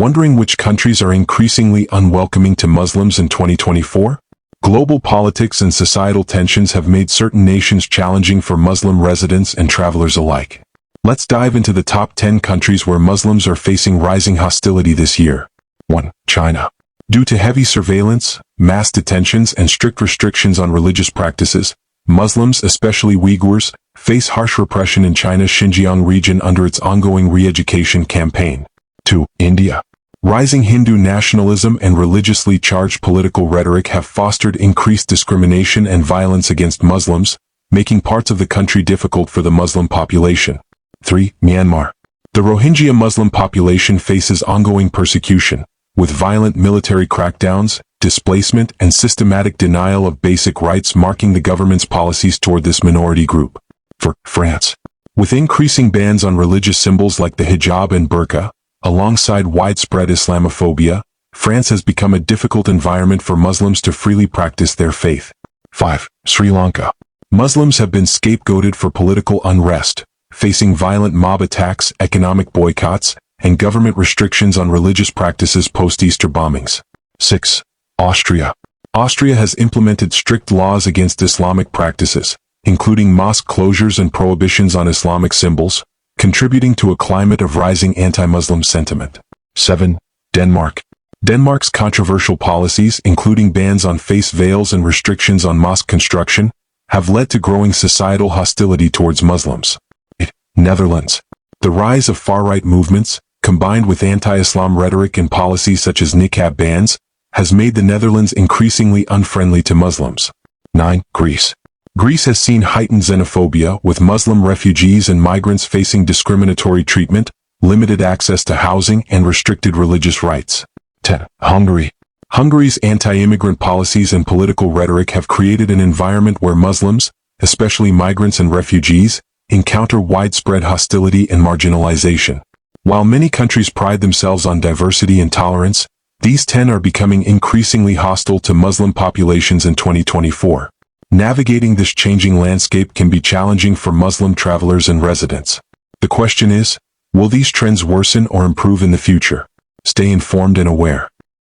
Wondering which countries are increasingly unwelcoming to Muslims in 2024? Global politics and societal tensions have made certain nations challenging for Muslim residents and travelers alike. Let's dive into the top 10 countries where Muslims are facing rising hostility this year. 1. China. Due to heavy surveillance, mass detentions, and strict restrictions on religious practices, Muslims, especially Uyghurs, face harsh repression in China's Xinjiang region under its ongoing re-education campaign. 2. India. Rising Hindu nationalism and religiously charged political rhetoric have fostered increased discrimination and violence against Muslims, making parts of the country difficult for the Muslim population. 3. Myanmar. The Rohingya Muslim population faces ongoing persecution, with violent military crackdowns, displacement, and systematic denial of basic rights marking the government's policies toward this minority group. 4. France. With increasing bans on religious symbols like the hijab and burqa, alongside widespread Islamophobia, France has become a difficult environment for Muslims to freely practice their faith. 5. Sri Lanka. Muslims have been scapegoated for political unrest, facing violent mob attacks, economic boycotts, and government restrictions on religious practices post-Easter bombings. 6. Austria. Austria has implemented strict laws against Islamic practices, including mosque closures and prohibitions on Islamic symbols, contributing to a climate of rising anti-Muslim sentiment. 7. Denmark. Denmark's controversial policies, including bans on face veils and restrictions on mosque construction, have led to growing societal hostility towards Muslims. 8. Netherlands. The rise of far-right movements, combined with anti-Islam rhetoric and policies such as niqab bans, has made the Netherlands increasingly unfriendly to Muslims. 9. Greece. Greece has seen heightened xenophobia, with Muslim refugees and migrants facing discriminatory treatment, limited access to housing, and restricted religious rights. 10. Hungary. Hungary's anti-immigrant policies and political rhetoric have created an environment where Muslims, especially migrants and refugees, encounter widespread hostility and marginalization. While many countries pride themselves on diversity and tolerance, these 10 are becoming increasingly hostile to Muslim populations in 2024. Navigating this changing landscape can be challenging for Muslim travelers and residents. The question is, will these trends worsen or improve in the future? Stay informed and aware.